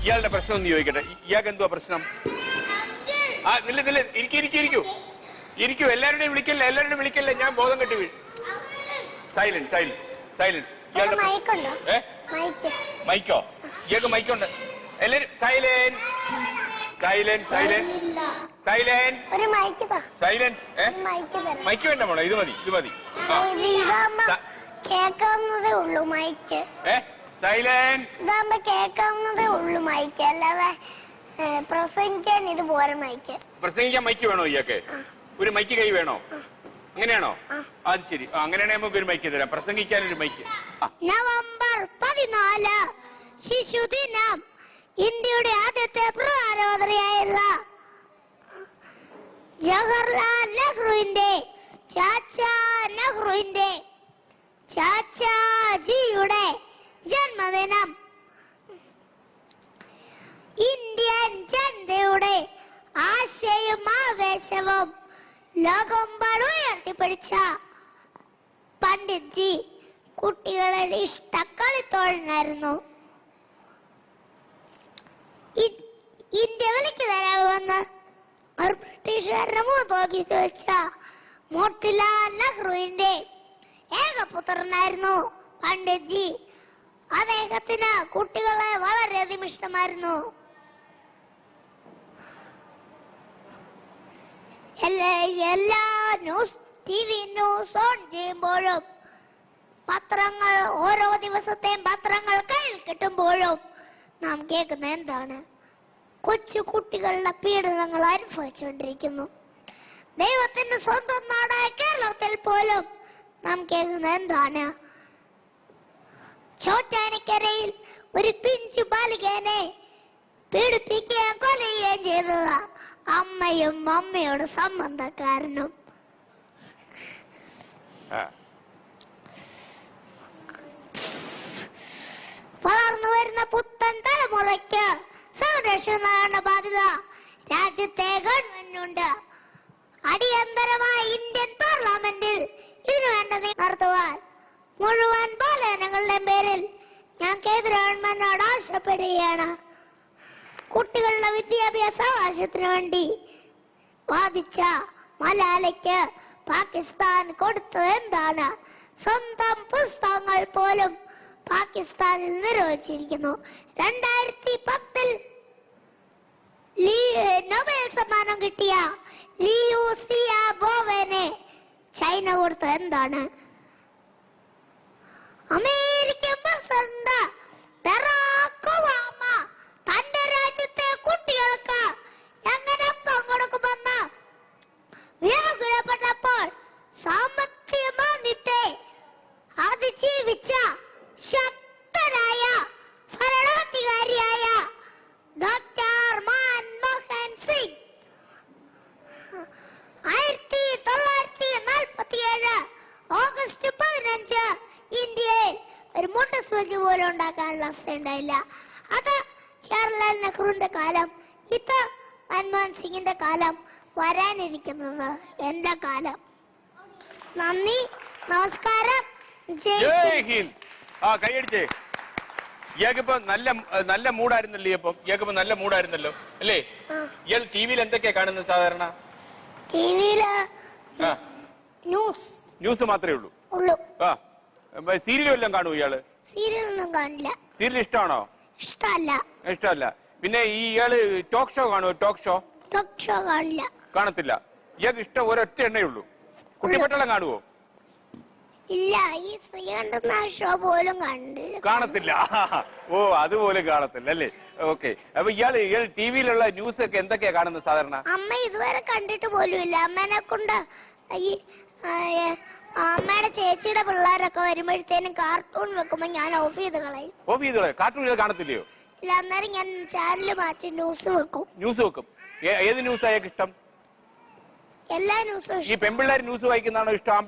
ഇയാളുടെ പ്രശ്നം ഒന്ന് ചോദിക്കട്ടെ. ഇയാൾക്ക് എന്തുവാ പ്രശ്നം? ആ നില്ല ഇരിക്കൂ. എല്ലാവരുടെയും വിളിക്കല്ലേ. ഞാൻ ബോധം കെട്ടി വീഴും. സൈലന്റ്. ഇയാളുടെ മൈക്കോ? ഇയാൾക്ക് മൈക്കുണ്ട്. എല്ലാരും സൈലൻസ്. മൈക്ക് വേണ്ട മോളെ, ഇത് മതി. കേൾക്കാവുന്നതേ ഉള്ളൂ മൈക്ക്. സൈലൻസ് ഇതാകുമ്പോ കേൾക്കാവുന്നതേ ഉള്ളൂ മൈക്ക്, അല്ലാതെ പ്രസംഗിക്കാൻ ഇത് പോരെ മൈക്ക്. പ്രസംഗിക്കാൻ മൈക്ക് വേണോ ഇയാൾക്ക്? ഒരു മൈക്ക് കൈ വേണോ? അങ്ങനെയാണോ? അത് ശരി. അങ്ങനെയാണെങ്കിൽ നമുക്ക് ഒരു മൈക്ക് തരാം. പ്രസംഗിക്കാൻ ഒരു മൈക്ക്. നവംബർ 14 ശിശുദിനം. ഇന്ത്യയുടെ ആദ്യത്തെ പ്രധാനമന്ത്രിയായിരുന്ന ജവഹർലാൽ നെഹ്റുവിന്റെ ചാച്ചാജിയുടെ ജന്മദിനം. ഇന്ത്യൻ ജനതയുടെ ആശയും ആവേശവും ലോകമെമ്പാടും ഉയർത്തിപ്പിടിച്ച പണ്ഡിറ്റ്ജി കുട്ടികളുടെ ഇഷ്ടക്കളിത്തോഴനായിരുന്നു. ഇന്ത്യ വിലക്ക് തരാമെന്ന് ഒരു ബ്രിട്ടീഷുകാരനെ മുഖത്തോക്കി ചോദിച്ച മോട്ടിലാൽ നെഹ്റുവിന്റെ ഏകപുത്രനായിരുന്നു പണ്ഡിറ്റ്ജി. അദ്ദേഹത്തിന് കുട്ടികളെ വളരെയധികം ഇഷ്ടമായിരുന്നു. എല്ലാ TV ന്യൂസ് ഓൺ ചെയ്യുമ്പോഴും പത്രങ്ങൾ ഓരോ ദിവസത്തെയും പത്രങ്ങൾ കയ്യിൽ കിട്ടുമ്പോഴും നാം കേൾക്കുന്ന എന്താണ്? കൊച്ചു കുട്ടികളുടെ പീഡനങ്ങൾ അനുഭവിച്ചുകൊണ്ടിരിക്കുന്നു. ദൈവത്തിന്റെ സ്വന്തം നാടായ കേരളത്തിൽ പോലും നാം കേൾക്കുന്ന എന്താണ്? ചോറ്റാനിക്കരയിൽ ഒരു പിഞ്ചു ബാലികനെ പീഡിപ്പിക്കുകയും കൊല്ലുകയും ചെയ്തത് അമ്മയും അമ്മയുടെ സംബന്ധക്കാരനും. വളർന്നു വരുന്ന പുത്തൻ തലമുറയ്ക്ക് സംരക്ഷണം നൽകേണ്ട ബാധ്യത രാജ്യത്തെ ഗവൺമെന്റിനുണ്ട്. അടിയന്തരമായി ഇന്ത്യൻ പാർലമെന്റിൽ ഇതിനുവേണ്ട നടത്തുവാൻ മുഴുവൻ ബാലജനങ്ങളുടെയും പേരിൽ ഞാൻ കേന്ദ്ര ഗവൺമെന്റിനോട് ആവശ്യപ്പെടുകയാണ്. കുട്ടികളുടെ വിദ്യാഭ്യാസ അവകാശത്തിനു വേണ്ടി വാദിച്ച മലാലയ്ക്ക് പാകിസ്ഥാൻ കൊടുത്തത് എന്താണ്? സ്വന്തം പുസ്തകങ്ങൾ പോലും പാകിസ്ഥാനിൽ നിരോധിച്ചിരിക്കുന്നു. 2010 നൊബേൽ സമ്മാനം കിട്ടിയ ലിയു സിയാബോവനെ ചൈന കൊടുത്തത് എന്താണ്? അമേരിക്കൻ പ്രസിഡന്റ് ബറാക് ഒബാമ തന്റെ രാജ്യത്തെ കുട്ടികൾക്ക് എങ്ങനെ പങ്കെടുക്കുമെന്ന് വ്യാകുലപ്പെട്ടപ്പോൾ സാമ്പത്തിക മാന്ദ്യത്തെ അതിജീവിച്ച ശക്തരായ ഭരണാധികാരിയായ ഡോക്ടർ മൻമോഹൻ സിംഗ് 1947 ഓഗസ്റ്റ് 15 ഇന്ത്യയിൽ ഒരു മുട്ടസൂചി പോലും ഉണ്ടാക്കാനുള്ള അവസ്ഥ ഉണ്ടായില്ല. അത് ജവഹർലാൽ നെഹ്റുവിന്റെ കാലം. ഇത് മൻമോഹൻ സിംഗിന്റെ കാലം. വരാനിരിക്കുന്നത് എന്റെ കാലം. നന്ദി, നമസ്കാരം, ജയ് ഹിന്ദ്. കൈയടിച്ചേ. ഇയാൾക്കിപ്പോ നല്ല മൂടായിരുന്നല്ലോ. ഇയാൾക്കിപ്പോ നല്ല മൂടായിരുന്നല്ലോ അല്ലേ? ഇയാൾ ടിവിയിൽ എന്തൊക്കെയാ കാണുന്നത് സാധാരണ? ടിവിയില് ന്യൂസ് മാത്രമേ ഉള്ളൂ. സീരിയൽ വല്ലതും കാണുമോ ഇയാള്? സീരിയലൊന്നും കാണില്ല. സീരിയൽ ഇഷ്ടമാണോ? ഇഷ്ടമല്ല. പിന്നെ ഇയാള് ടോക്ക് ഷോ കാണുമോ? ടോക്ക് ഷോ കാണില്ല. കാണത്തില്ല. ഇയാൾക്ക് ഇഷ്ടം ഒരൊറ്റ എണ്ണേ ഉള്ളൂ. കുട്ടിപ്പട്ടളം കാണുവോ? ഇല്ല. ഈ ശ്രീകണ്ഠൻ ഷോ പോലും കാണത്തില്ല. ഓ, അതുപോലും കാണത്തില്ല അല്ലേ? ഓക്കെ. അപ്പൊ ഇയാൾ ടിവിയിലുള്ള ന്യൂസ് ഒക്കെ എന്തൊക്കെയാ കാണുന്നത് സാധാരണ? അമ്മ ഇതുവരെ കണ്ടിട്ട് പോലും ഇല്ല. അമ്മേനെ കൊണ്ട് ഈ അമ്മയുടെ ചേച്ചിയുടെ പിള്ളേരൊക്കെ വരുമ്പോഴത്തേനും കാർട്ടൂൺ വെക്കുമ്പോ ഞാൻ ഓഫ് ചെയ്ത് കളയും. കാർട്ടൂൺ കാണത്തില്ലയോ? ഇല്ല. അന്നേരം ഞാൻ ചാനൽ മാറ്റി ന്യൂസ് വെക്കും. ഏത് ന്യൂസ് അയാൾക്ക് ഇഷ്ടം? എല്ലാ ന്യൂസും. ഈ പെൺപിള്ളേർ ന്യൂസ് വായിക്കുന്നതാണോ ഇഷ്ടം?